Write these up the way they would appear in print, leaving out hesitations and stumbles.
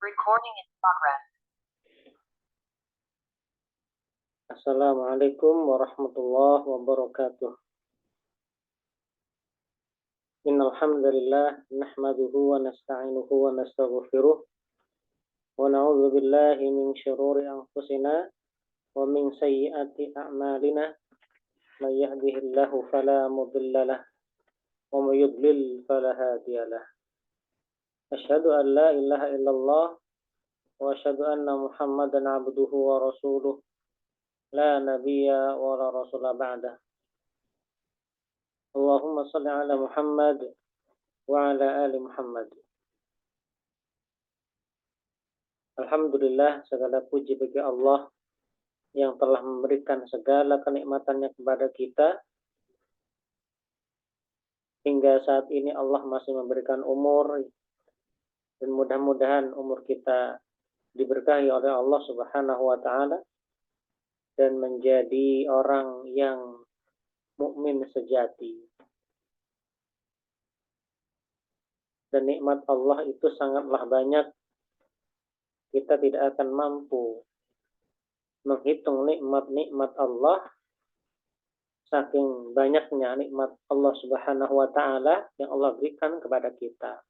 Recording in progress. Assalamualaikum warahmatullahi wabarakatuh. Innal hamdalillah nahmaduhu wa nasta'inuhu wa nastaghfiruh wa na'udzu billahi min shururi anfusina wa min sayyiati a'malina. May yahdihillahu fala mudilla lahu wa may yudlil fala hadiya lahu. Asyhadu an la ilaha illallah wa asyhadu anna Muhammadan abduhu wa rasuluh. La nabiyya wa la rasula ba'dah. Allahumma salli ala Muhammad wa ala ali Muhammad. Alhamdulillah, segala puji bagi Allah yang telah memberikan segala kenikmatannya kepada kita. Hingga saat ini Allah masih memberikan umur, dan mudah-mudahan umur kita diberkahi oleh Allah Subhanahu wa taala dan menjadi orang yang mukmin sejati. Dan nikmat Allah itu sangatlah banyak. Kita tidak akan mampu menghitung nikmat-nikmat Allah, saking banyaknya nikmat Allah Subhanahu wa taala yang Allah berikan kepada kita.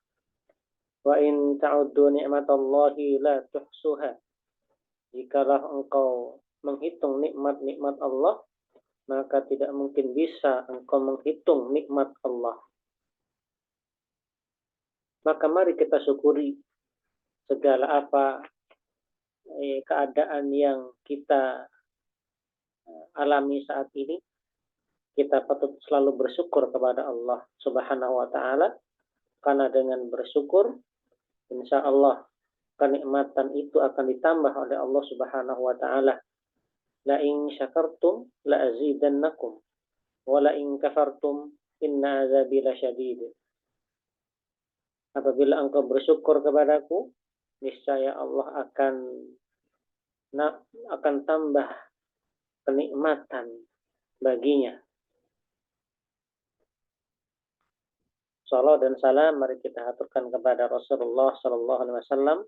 Wa in ta'uddu ni'matallahi la tuhsuha. Jikalau engkau menghitung nikmat-nikmat Allah, maka tidak mungkin bisa engkau menghitung nikmat Allah. Maka mari kita syukuri segala apa keadaan yang kita alami saat ini. Kita patut selalu bersyukur kepada Allah Subhanahu wa taala, karena dengan bersyukur insya Allah kenikmatan itu akan ditambah oleh Allah Subhanahu wa taala. La in syakartum la azidannakum wa la in kafartum inna azabi lasyadid. Apabila engkau bersyukur kepadaku, niscaya Allah akan tambah kenikmatan baginya. Salawat dan salam mari kita aturkan kepada Rasulullah sallallahu alaihi wasallam,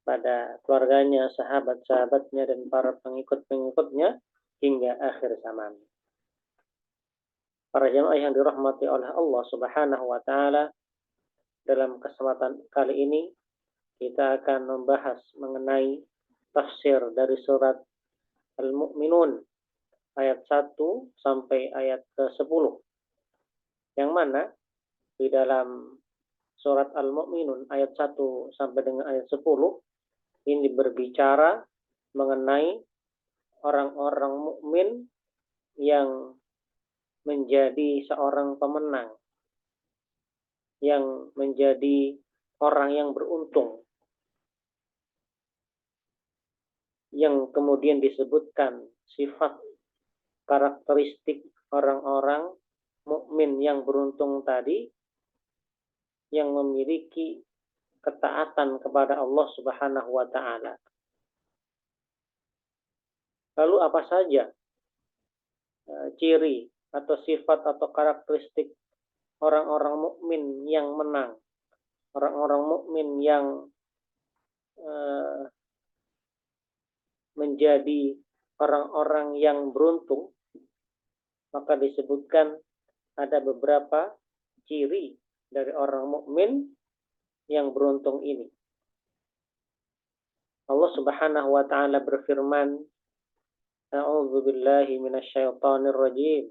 pada keluarganya, sahabat-sahabatnya, dan para pengikut-pengikutnya hingga akhir zaman. Para jemaah yang dirahmati oleh Allah Subhanahu wa taala, dalam kesempatan kali ini kita akan membahas mengenai tafsir dari surat Al-Mu'minun ayat 1 sampai ayat ke-10. Yang mana di dalam surat Al-Mu'minun ayat 1 sampai dengan ayat 10 ini berbicara mengenai orang-orang mukmin yang menjadi seorang pemenang, yang menjadi orang yang beruntung, yang kemudian disebutkan sifat karakteristik orang-orang mukmin yang beruntung tadi, yang memiliki ketaatan kepada Allah Subhanahu wa taala. Lalu apa saja ciri atau sifat atau karakteristik orang-orang mukmin yang menang, orang-orang mukmin yang menjadi orang-orang yang beruntung? Maka disebutkan ada beberapa ciri dari orang mukmin yang beruntung ini. Allah Subhanahu wa taala berfirman, A'udzu billahi minasyaitonir rajim.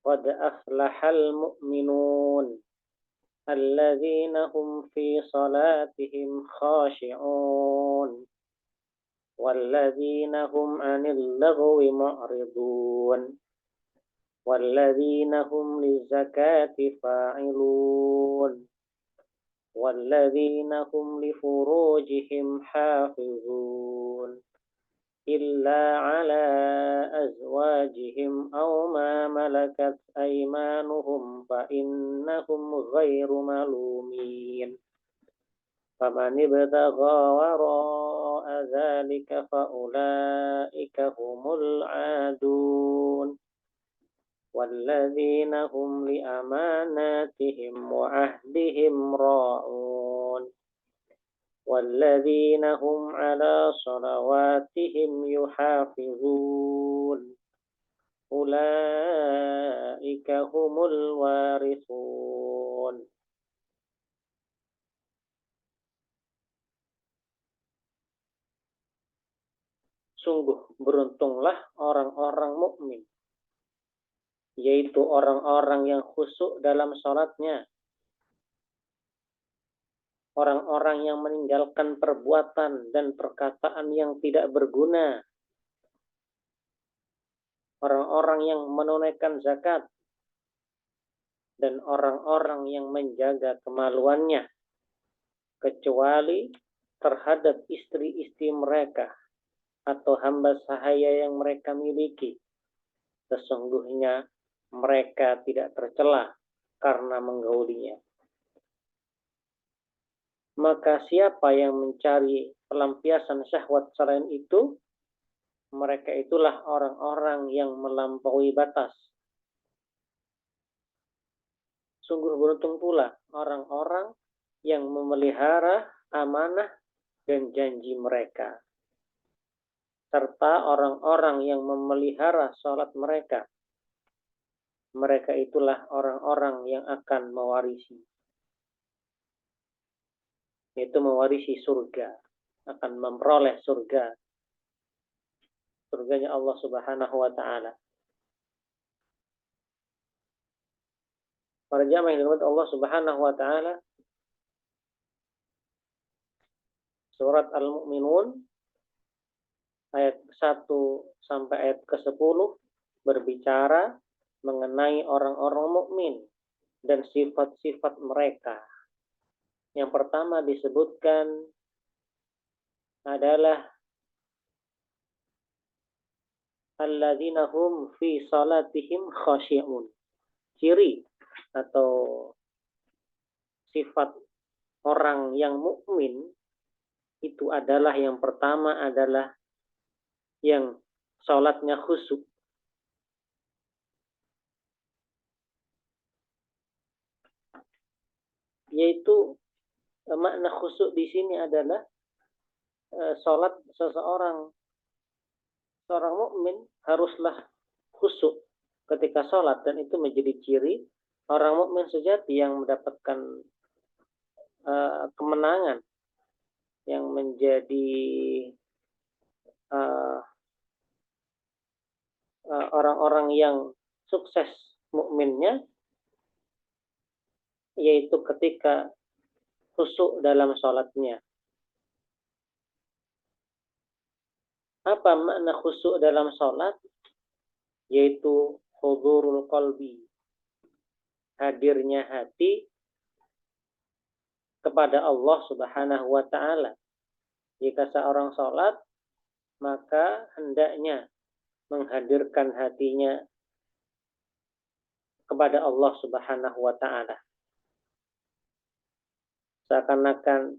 Qad aflahal mu'minun alladzina hum fi salatihim khashi'un walladzina hum 'anil lagwi mu'ridun walladzina hum lizakati fa'ilun walladzina hum lifurujihim hafizun illa ala azwajihim aw ma malakat aymanuhum fa innahum ghairu malumin faman ibtagha wara'a dzalika fa ulaika humul adun walladzina hum li amanatihim wa ahdihim ra'un والذين هم على صلواتهم يحافظون أولئك هم الوارثون. Sungguh beruntunglah orang-orang mukmin, yaitu orang-orang yang khusyuk dalam sholatnya, orang-orang yang meninggalkan perbuatan dan perkataan yang tidak berguna, orang-orang yang menunaikan zakat, dan orang-orang yang menjaga kemaluannya, kecuali terhadap istri-istri mereka atau hamba sahaya yang mereka miliki. Sesungguhnya mereka tidak tercela karena menggaulinya. Maka siapa yang mencari pelampiasan syahwat selain itu, mereka itulah orang-orang yang melampaui batas. Sungguh beruntung pula orang-orang yang memelihara amanah dan janji mereka, serta orang-orang yang memelihara sholat mereka. Mereka itulah orang-orang yang akan mewarisi, yaitu mewarisi surga, akan memperoleh surga, surganya Allah Subhanahu wa Ta'ala. Para jamaah yang dirahmati Allah Subhanahu wa Ta'ala, surat Al-Mu'minun ayat 1 sampai ayat ke-10 berbicara mengenai orang-orang mukmin dan sifat-sifat mereka. Yang pertama disebutkan adalah alladzina hum fi salatihim khashi'un. Ciri atau sifat orang yang mukmin itu adalah yang pertama adalah yang salatnya khusyuk. Yaitu makna khusyuk di sini adalah salat seorang mukmin haruslah khusyuk ketika salat, dan itu menjadi ciri orang mukmin sejati yang mendapatkan kemenangan, yang menjadi orang-orang yang sukses mukminnya, yaitu ketika khusyuk dalam sholatnya. Apa makna khusyuk dalam sholat? Yaitu hudurul qalbi, hadirnya hati kepada Allah Subhanahu wa Ta'ala. Jika seorang sholat, maka hendaknya menghadirkan hatinya kepada Allah Subhanahu wa Ta'ala. Seakan-akan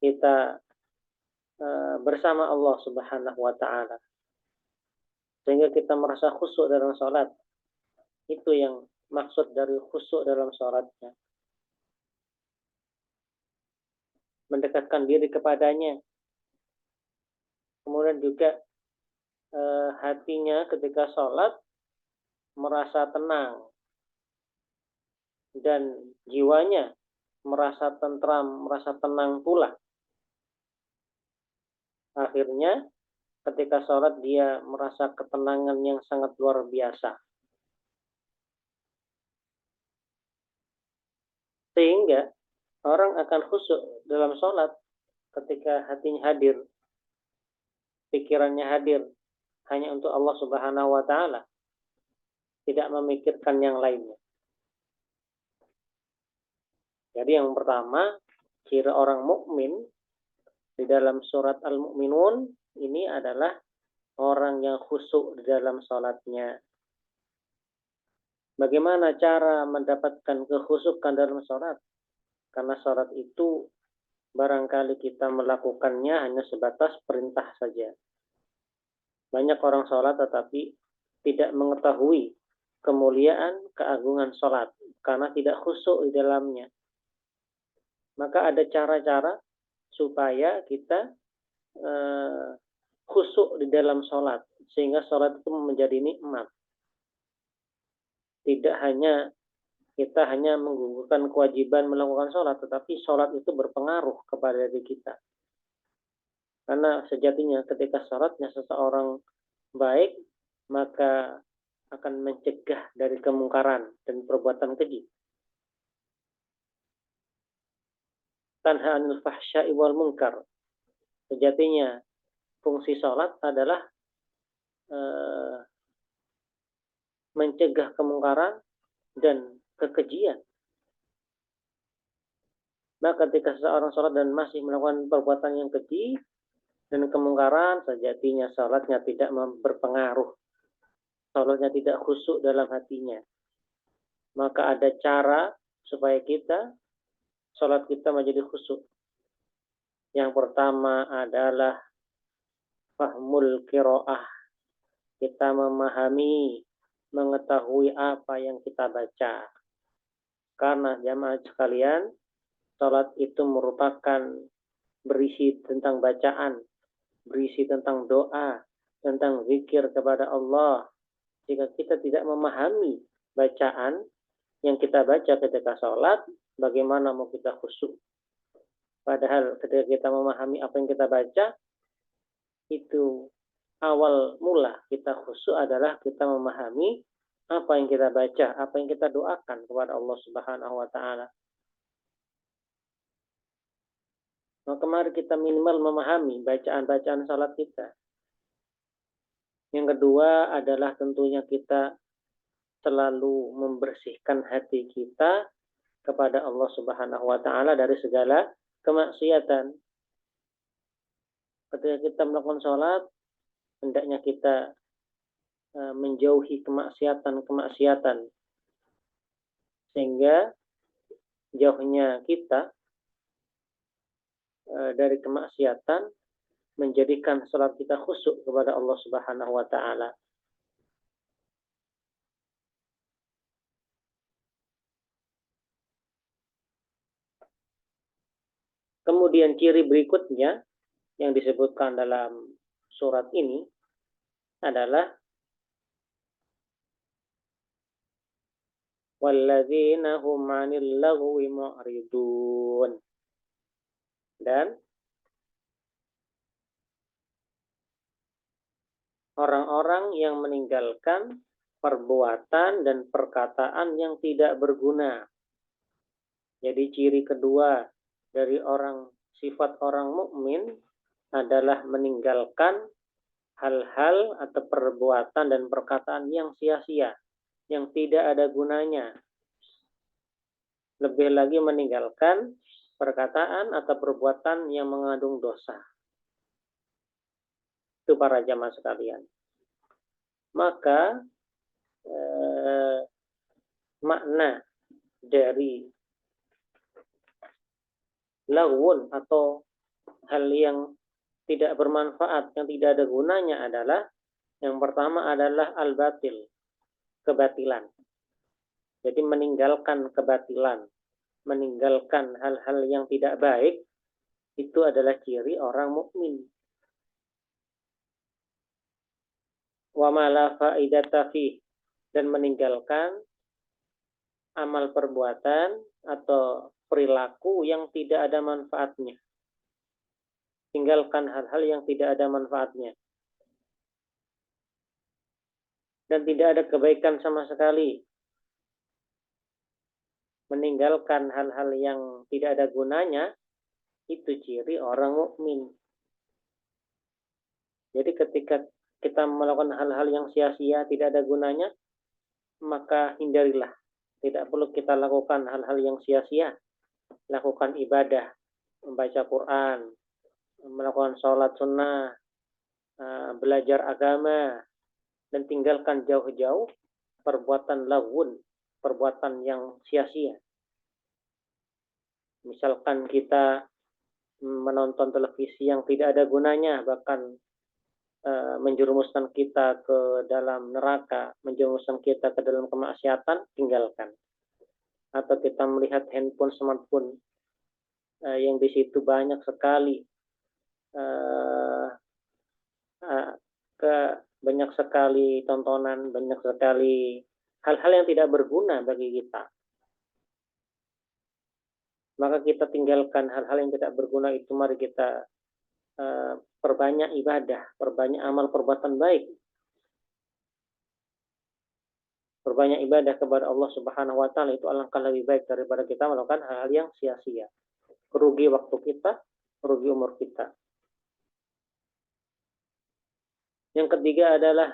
kita bersama Allah Subhanahu wa Ta'ala, sehingga kita merasa khusyuk dalam sholat. Itu yang maksud dari khusyuk dalam sholatnya, mendekatkan diri kepadanya. Kemudian juga hatinya ketika sholat merasa tenang, dan jiwanya merasa tentram, merasa tenang pula. Akhirnya ketika sholat dia merasa ketenangan yang sangat luar biasa. Sehingga orang akan khusyuk dalam sholat ketika hatinya hadir, pikirannya hadir hanya untuk Allah Subhanahu wa Ta'ala, tidak memikirkan yang lainnya. Jadi yang pertama, ciri orang mukmin di dalam surat Al-Mu'minun ini adalah orang yang khusyuk di dalam sholatnya. Bagaimana cara mendapatkan kekhusyukan dalam sholat? Karena sholat itu barangkali kita melakukannya hanya sebatas perintah saja. Banyak orang sholat tetapi tidak mengetahui kemuliaan, keagungan sholat karena tidak khusyuk di dalamnya. Maka ada cara-cara supaya kita khusyuk di dalam sholat, sehingga sholat itu menjadi nikmat. Tidak hanya kita hanya menggugurkan kewajiban melakukan sholat, tetapi sholat itu berpengaruh kepada diri kita. Karena sejatinya ketika sholatnya seseorang baik, maka akan mencegah dari kemungkaran dan perbuatan keji. Tanha 'anil fahsya'i wal munkar. Sejatinya fungsi sholat adalah mencegah kemungkaran dan kekejian. Maka ketika seseorang sholat dan masih melakukan perbuatan yang keji dan kemungkaran, sejatinya sholatnya tidak berpengaruh. Sholatnya tidak khusyuk dalam hatinya. Maka ada cara supaya sholat kita menjadi khusyuk. Yang pertama adalah fahmul qiraah. Kita memahami, mengetahui apa yang kita baca. Karena jamaah sekalian, sholat itu merupakan berisi tentang bacaan, berisi tentang doa, tentang zikir kepada Allah. Jika kita tidak memahami bacaan yang kita baca ketika sholat, bagaimana mau kita khusyuk? Padahal ketika kita memahami apa yang kita baca, itu awal mula kita khusyuk adalah kita memahami apa yang kita baca, apa yang kita doakan kepada Allah Subhanahu wa taala. Maka mari kita minimal memahami bacaan-bacaan salat kita. Yang kedua adalah tentunya kita selalu membersihkan hati kita kepada Allah Subhanahu wa taala dari segala kemaksiatan. Ketika kita melakukan sholat, hendaknya kita menjauhi kemaksiatan-kemaksiatan. Sehingga jauhnya kita dari kemaksiatan menjadikan sholat kita khusyuk kepada Allah Subhanahu wa taala. Kemudian ciri berikutnya yang disebutkan dalam surat ini adalah walladzina hum 'anil lagwi mu'ridun. Dan orang-orang yang meninggalkan perbuatan dan perkataan yang tidak berguna. Jadi ciri kedua dari sifat orang mukmin adalah meninggalkan hal-hal atau perbuatan dan perkataan yang sia-sia, yang tidak ada gunanya. Lebih lagi meninggalkan perkataan atau perbuatan yang mengandung dosa. Itu para jamaah sekalian. Maka makna dari lagwun atau hal yang tidak bermanfaat, yang tidak ada gunanya adalah yang pertama adalah al-batil, kebatilan. Jadi meninggalkan kebatilan, meninggalkan hal-hal yang tidak baik, itu adalah ciri orang mukmin. Wa ma la faidata fi, dan meninggalkan amal perbuatan atau perilaku yang tidak ada manfaatnya. Tinggalkan hal-hal yang tidak ada manfaatnya. Dan tidak ada kebaikan sama sekali. Meninggalkan hal-hal yang tidak ada gunanya, itu ciri orang mukmin. Jadi ketika kita melakukan hal-hal yang sia-sia, tidak ada gunanya, maka hindarilah. Tidak perlu kita lakukan hal-hal yang sia-sia. Lakukan ibadah, membaca Quran, melakukan sholat sunnah, belajar agama, dan tinggalkan jauh-jauh perbuatan lagwun, perbuatan yang sia-sia. Misalkan kita menonton televisi yang tidak ada gunanya, bahkan menjerumuskan kita ke dalam neraka, menjerumuskan kita ke dalam kemaksiatan, tinggalkan. Atau kita melihat handphone, smartphone yang di situ banyak sekali uh, banyak sekali tontonan, banyak sekali hal-hal yang tidak berguna bagi kita. Maka kita tinggalkan hal-hal yang tidak berguna itu, mari kita perbanyak ibadah, perbanyak amal perbuatan baik. Perbanyak ibadah kepada Allah Subhanahu wa taala itu alangkah lebih baik daripada kita melakukan hal-hal yang sia-sia. Rugi waktu kita, rugi umur kita. Yang ketiga adalah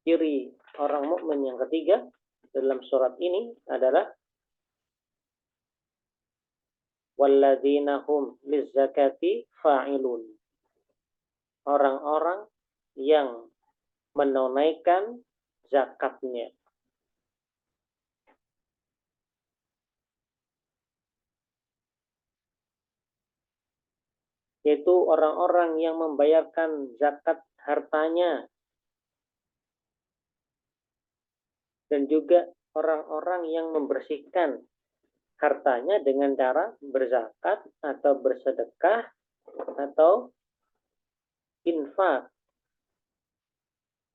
ciri orang mukmin yang ketiga dalam surat ini adalah walladzina hum lizzakati fa'ilun. Orang-orang yang menunaikan zakatnya. Yaitu orang-orang yang membayarkan zakat hartanya. Dan juga orang-orang yang membersihkan hartanya dengan cara berzakat atau bersedekah atau infak.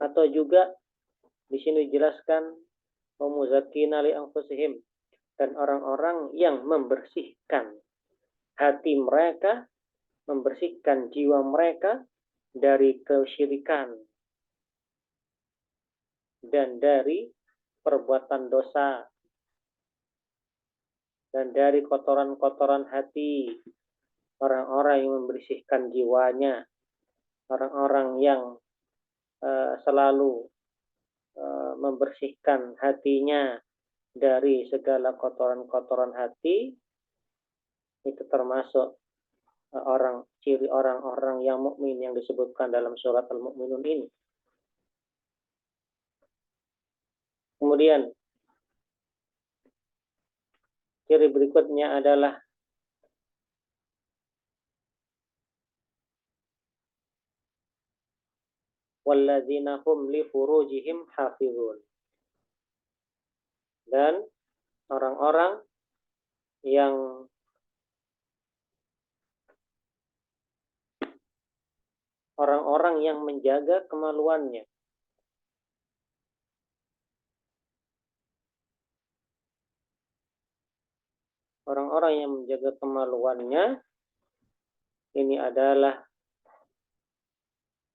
Atau juga di sini dijelaskan wamuzakina li anfusihim, dan orang-orang yang membersihkan hati mereka, membersihkan jiwa mereka dari kesyirikan dan dari perbuatan dosa dan dari kotoran-kotoran hati. Orang-orang yang membersihkan jiwanya, orang-orang yang selalu membersihkan hatinya dari segala kotoran-kotoran hati, itu termasuk ciri orang-orang yang mukmin yang disebutkan dalam surat Al-Mu'minun ini. Kemudian ciri berikutnya adalah walladzina hum li furujihim hafizun. Dan orang-orang yang menjaga kemaluannya. Orang-orang yang menjaga kemaluannya ini adalah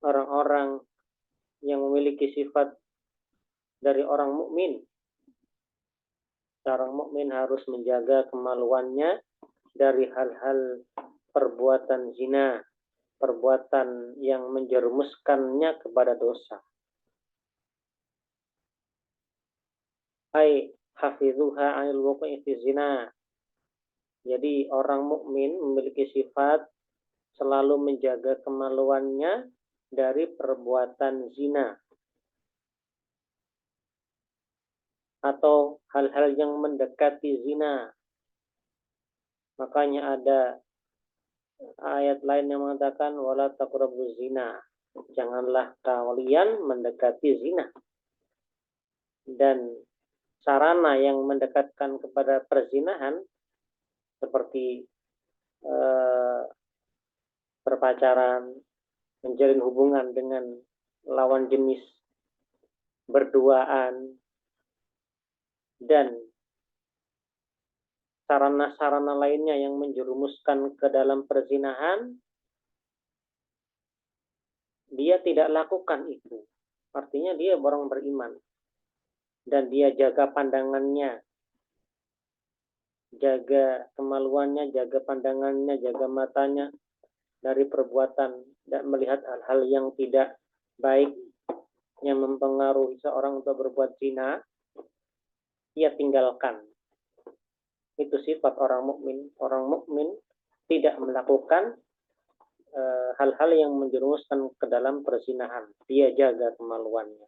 orang-orang yang memiliki sifat dari orang mukmin. Orang mukmin harus menjaga kemaluannya dari hal-hal perbuatan zina, perbuatan yang menjerumuskannya kepada dosa. Ai hafizuha 'anil wuqu'i fi zina. Jadi orang mukmin memiliki sifat selalu menjaga kemaluannya dari perbuatan zina atau hal-hal yang mendekati zina. Makanya ada ayat lain yang mengatakan wala taqrabuz zina. Janganlah kalian mendekati zina. Dan sarana yang mendekatkan kepada perzinahan seperti berpacaran, menjalin hubungan dengan lawan jenis, berduaan, dan sarana-sarana lainnya yang menjerumuskan ke dalam perzinahan, dia tidak lakukan itu. Artinya dia orang beriman. Dan dia jaga pandangannya, jaga kemaluannya, jaga pandangannya, jaga matanya dari perbuatan dan melihat hal-hal yang tidak baik yang mempengaruhi seorang untuk berbuat zina, ia tinggalkan. Itu sifat orang mukmin. Orang mukmin tidak melakukan hal-hal yang menjerumuskan ke dalam perzinahan. Dia jaga kemaluannya.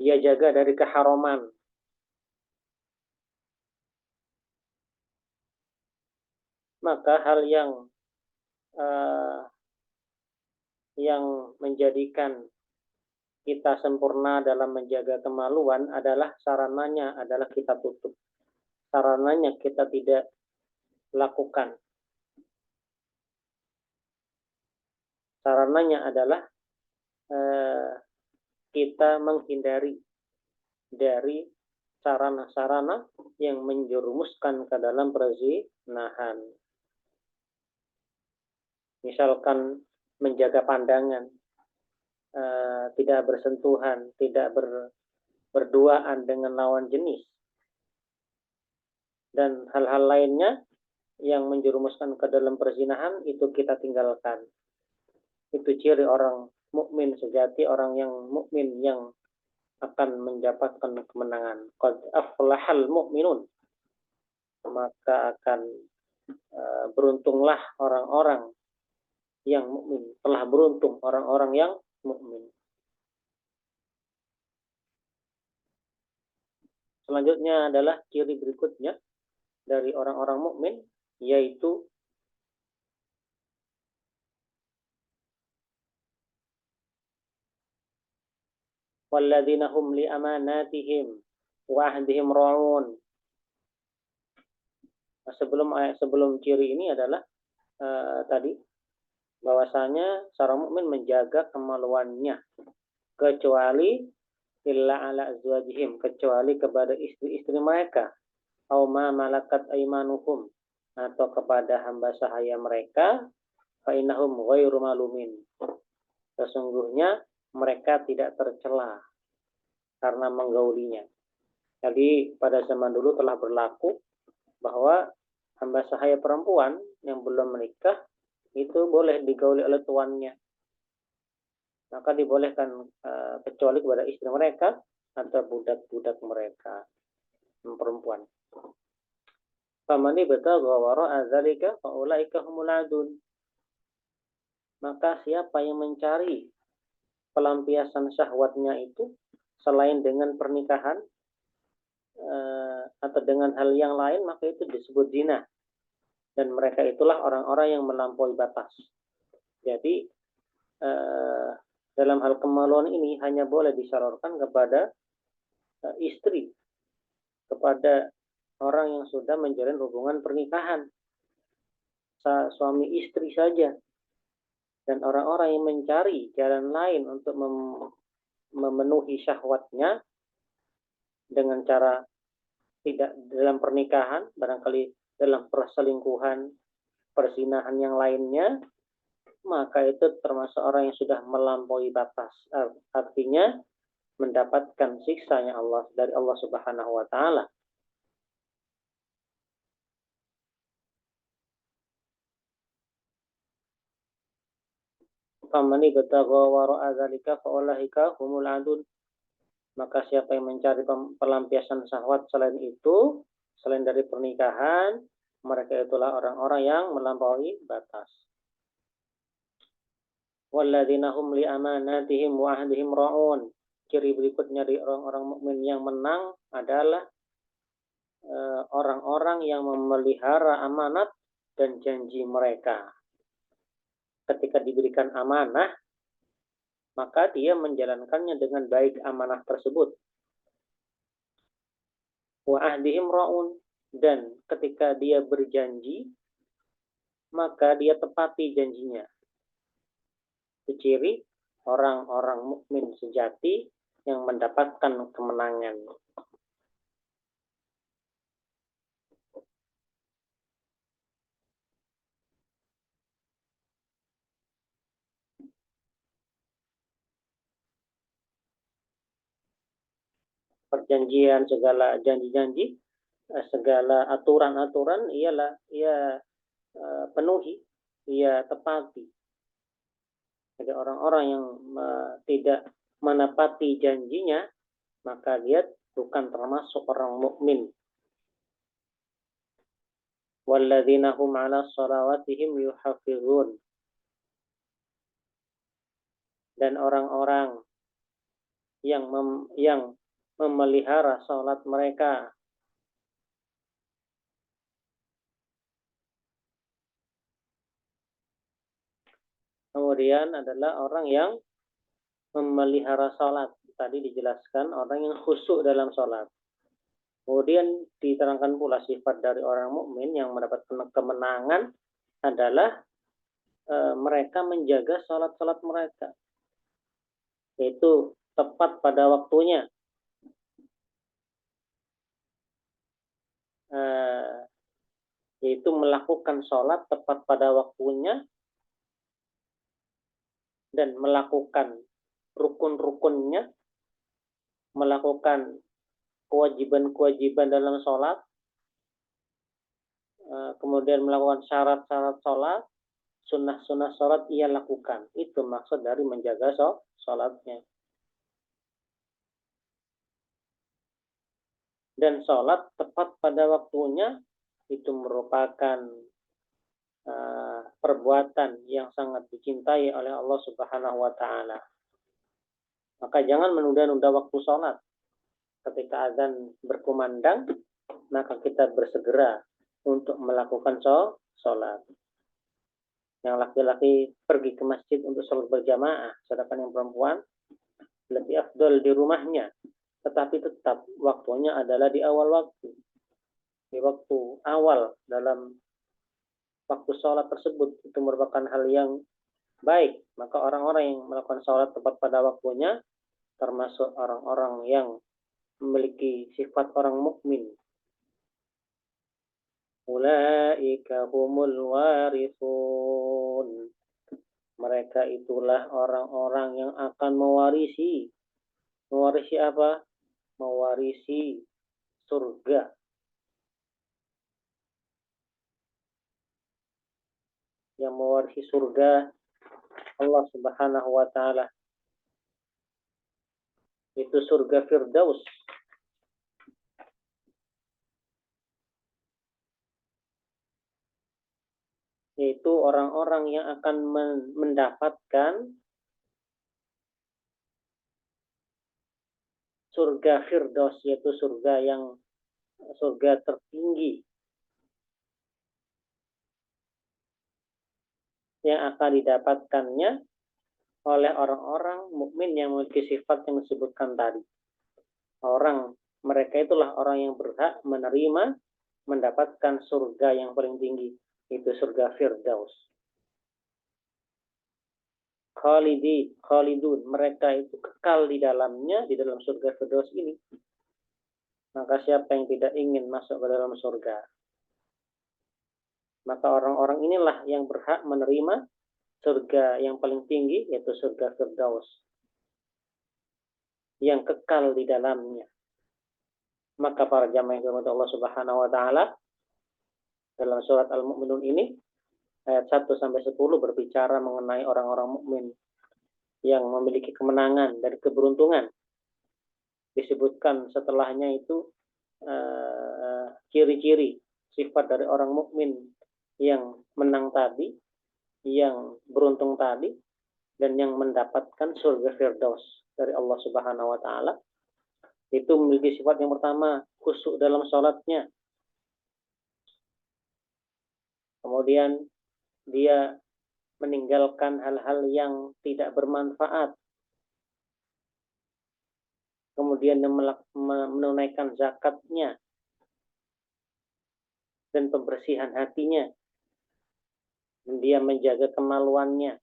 Dia jaga dari keharaman. Maka hal yang menjadikan kita sempurna dalam menjaga kemaluan adalah sarananya adalah kita tutup. Sarananya kita tidak lakukan. Sarananya adalah kita menghindari dari sarana-sarana yang menjerumuskan ke dalam perzinahan. Misalkan menjaga pandangan, tidak bersentuhan, tidak berduaan dengan lawan jenis, dan hal-hal lainnya yang menjerumuskan ke dalam perzinahan itu kita tinggalkan. Itu ciri orang mukmin sejati, orang yang mukmin yang akan mendapatkan kemenangan. Qad aflahal mu'minun. Maka akan beruntunglah orang-orang yang mukmin. Telah beruntung orang-orang yang mukmin. Selanjutnya adalah ciri berikutnya dari orang-orang mukmin, yaitu walladzina hum li amanatihim wa ahdihim ra'un. Sebelum ciri ini adalah tadi bahwasanya seorang mukmin menjaga kemaluannya kecuali illa ala azwajihim, kecuali kepada istri-istri mereka, au ma malakat aimanuhum, atau kepada hamba sahaya mereka, fa innahum ghairu malumin. Sesungguhnya mereka tidak tercela karena menggaulinya. Jadi pada zaman dulu telah berlaku bahwa hamba sahaya perempuan yang belum menikah itu boleh digauli oleh tuannya. Maka dibolehkan kecuali kepada istri mereka atau budak-budak mereka perempuan. Famani batagha wara'a dzalika fa ulaika humul adun. Maka siapa yang mencari pelampiasan syahwatnya itu selain dengan pernikahan atau dengan hal yang lain, maka itu disebut zina. Dan mereka itulah orang-orang yang melampaui batas. Jadi dalam hal kemaluan ini hanya boleh disalurkan kepada istri, kepada orang yang sudah menjalin hubungan pernikahan, suami istri saja. Dan orang-orang yang mencari jalan lain untuk memenuhi syahwatnya dengan cara tidak dalam pernikahan, barangkali dalam perselingkuhan, perzinahan yang lainnya, maka itu termasuk orang yang sudah melampaui batas. Artinya mendapatkan siksanya Allah dari Allah Subhanahu wa taala. Famani batagha wara'a dzalika fa ulaika humul adun. Maka siapa yang mencari pelampiasan syahwat selain itu, selain dari pernikahan, mereka itulah orang-orang yang melampaui batas. Walladzina hum li amanatihim wa ahdihim ra'un. Ciri berikutnya dari orang-orang mukmin yang menang adalah orang-orang yang memelihara amanat dan janji mereka. Ketika diberikan amanah, maka dia menjalankannya dengan baik amanah tersebut. Wa ahdihim ra'un. Dan ketika dia berjanji, maka dia tepati janjinya. Itu ciri orang-orang mukmin sejati yang mendapatkan kemenangan. Perjanjian, segala janji-janji, segala aturan-aturan ia penuhi, ia tepati. Jadi orang-orang yang tidak menepati janjinya, maka dia bukan termasuk orang mukmin. Walladzina hum 'ala shalawatihim yuhafizun. Dan orang-orang yang memelihara salat mereka. Kemudian adalah orang yang memelihara sholat. Tadi dijelaskan orang yang khusyuk dalam sholat. Kemudian diterangkan pula sifat dari orang mukmin yang mendapatkan kemenangan adalah mereka menjaga sholat-sholat mereka, yaitu tepat pada waktunya, yaitu melakukan sholat tepat pada waktunya dan melakukan rukun-rukunnya, melakukan kewajiban-kewajiban dalam sholat, kemudian melakukan syarat-syarat sholat, sunnah-sunnah sholat ia lakukan. Itu maksud dari menjaga sholatnya. Dan sholat tepat pada waktunya itu merupakan perbuatan yang sangat dicintai oleh Allah Subhanahu wa Ta'ala. Maka jangan menunda-nunda waktu sholat. Ketika azan berkumandang, maka kita bersegera untuk melakukan sholat. Yang laki-laki pergi ke masjid untuk sholat berjamaah, sedangkan yang perempuan lebih afdol di rumahnya. Tetapi tetap waktunya adalah di awal waktu. Di waktu awal dalam waktu sholat tersebut itu merupakan hal yang baik. Maka orang-orang yang melakukan sholat tepat pada waktunya termasuk orang-orang yang memiliki sifat orang mukmin. Ulaika humul warithun. Mereka itulah orang-orang yang akan mewarisi. Mewarisi apa? Mewarisi surga. Yang mewarisi surga Allah Subhanahu wa Ta'ala. Itu surga Firdaus. Yaitu orang-orang yang akan mendapatkan surga Firdaus, yaitu surga tertinggi yang akan didapatkannya oleh orang-orang mukmin yang memiliki sifat yang disebutkan tadi. Mereka itulah orang yang berhak menerima mendapatkan surga yang paling tinggi, itu surga Firdaus. Khalidun, mereka itu kekal di dalamnya, di dalam surga Firdaus ini. Maka siapa yang tidak ingin masuk ke dalam surga? Maka orang-orang inilah yang berhak menerima surga yang paling tinggi, yaitu surga Firdaus, yang kekal di dalamnya. Maka para jamaah yang dirahmati Allah Subhanahu wa Ta'ala, dalam surat Al-Mu'minun ini ayat 1 sampai 10 berbicara mengenai orang-orang mukmin yang memiliki kemenangan dan keberuntungan. Disebutkan setelahnya itu ciri-ciri sifat dari orang mukmin yang menang tadi, yang beruntung tadi, dan yang mendapatkan surga Firdaus dari Allah Subhanahu wa Ta'ala. Itu memiliki sifat yang pertama, khusyuk dalam sholatnya. Kemudian dia meninggalkan hal-hal yang tidak bermanfaat. Kemudian dia menunaikan zakatnya dan pembersihan hatinya. Dan dia menjaga kemaluannya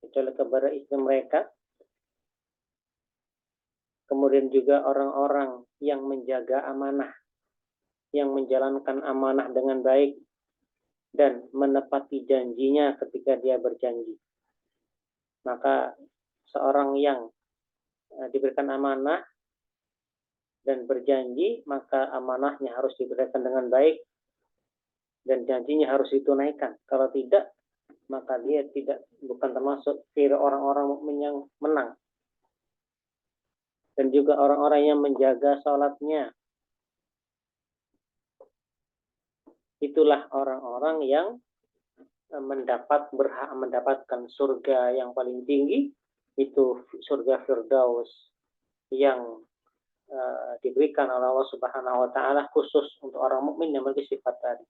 kecuali kepada istri mereka. Kemudian juga orang-orang yang menjaga amanah, yang menjalankan amanah dengan baik dan menepati janjinya ketika dia berjanji. Maka seorang yang diberikan amanah dan berjanji, maka amanahnya harus diberikan dengan baik dan janjinya harus ditunaikan. Kalau tidak, maka dia bukan termasuk ciri orang-orang mukmin yang menang. Dan juga orang-orang yang menjaga sholatnya. Itulah orang-orang yang berhak mendapatkan surga yang paling tinggi, itu surga Firdaus yang diberikan oleh Allah Subhanahu wa Ta'ala khusus untuk orang mukmin yang memiliki sifat tadi.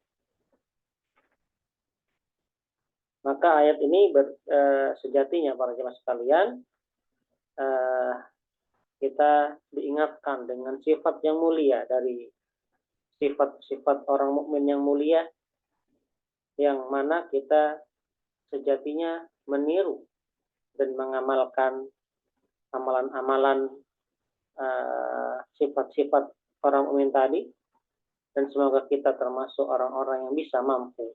Maka ayat ini sejatinya para jemaah sekalian uh, kita diingatkan dengan sifat yang mulia dari sifat-sifat orang mukmin yang mulia, yang mana kita sejatinya meniru dan mengamalkan amalan-amalan sifat-sifat orang mukmin tadi, dan semoga kita termasuk orang-orang yang bisa mampu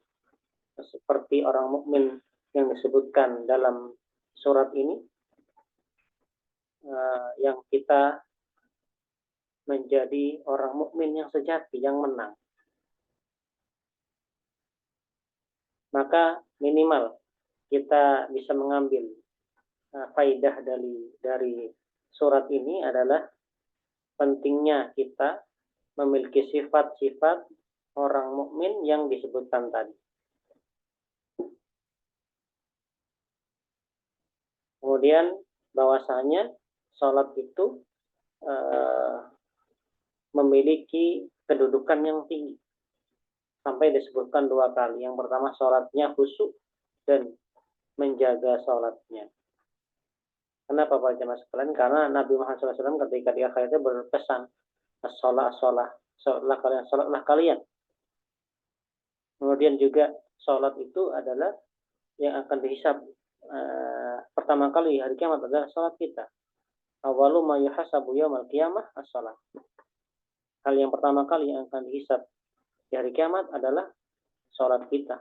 seperti orang mukmin yang disebutkan dalam surat ini, yang kita menjadi orang mukmin yang sejati, yang menang. Maka minimal kita bisa mengambil faidah dari surat ini adalah pentingnya kita memiliki sifat-sifat orang mukmin yang disebutkan tadi. Kemudian bahwasanya sholat itu memiliki kedudukan yang tinggi. Sampai disebutkan 2 kali. Yang pertama sholatnya khusyuk dan menjaga sholatnya. Kenapa Pak Jemaah sekalian? Karena Nabi Muhammad SAW ketika di akhirnya berpesan, sholatlah kalian. Kemudian juga sholat itu adalah yang akan dihisab pertama kali hari kiamat adalah sholat kita. Awalu ma yuhasabu yaumal qiyamah as-sholat. Hal yang pertama kali yang akan dihisab di hari kiamat adalah sholat kita.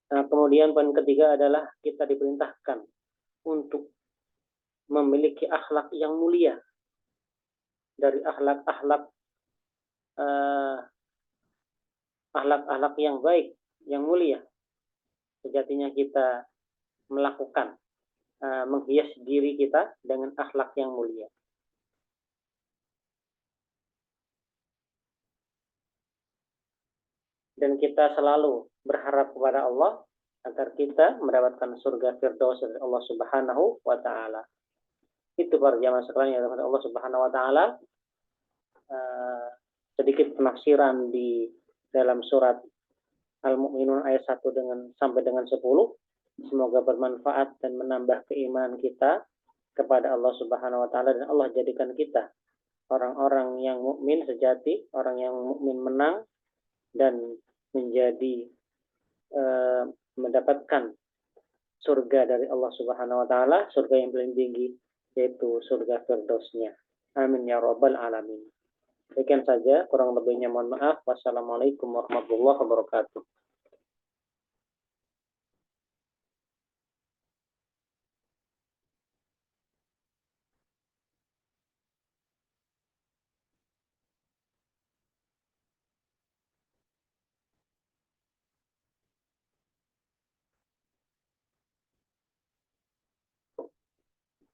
Nah, kemudian poin ketiga adalah kita diperintahkan untuk memiliki akhlak yang mulia. Dari akhlak yang baik, yang mulia. Sejatinya kita melakukan, menghias diri kita dengan akhlak yang mulia. Dan kita selalu berharap kepada Allah agar kita mendapatkan surga Firdaus dari Allah Subhanahu wa taala. Itu para jamaah sekalian yang dirahmati Allah Subhanahu wa taala. Sedikit penafsiran di dalam surat Al-Mu'minun ayat 1 sampai dengan 10. Semoga bermanfaat dan menambah keimanan kita kepada Allah Subhanahu wa taala, dan Allah jadikan kita orang-orang yang mukmin sejati, orang yang mukmin menang dan menjadi mendapatkan surga dari Allah Subhanahu wa taala, surga yang paling tinggi, yaitu surga Firdausnya. Amin ya rabbal alamin. Demikian saja, kurang lebihnya mohon maaf. Wassalamualaikum warahmatullahi wabarakatuh.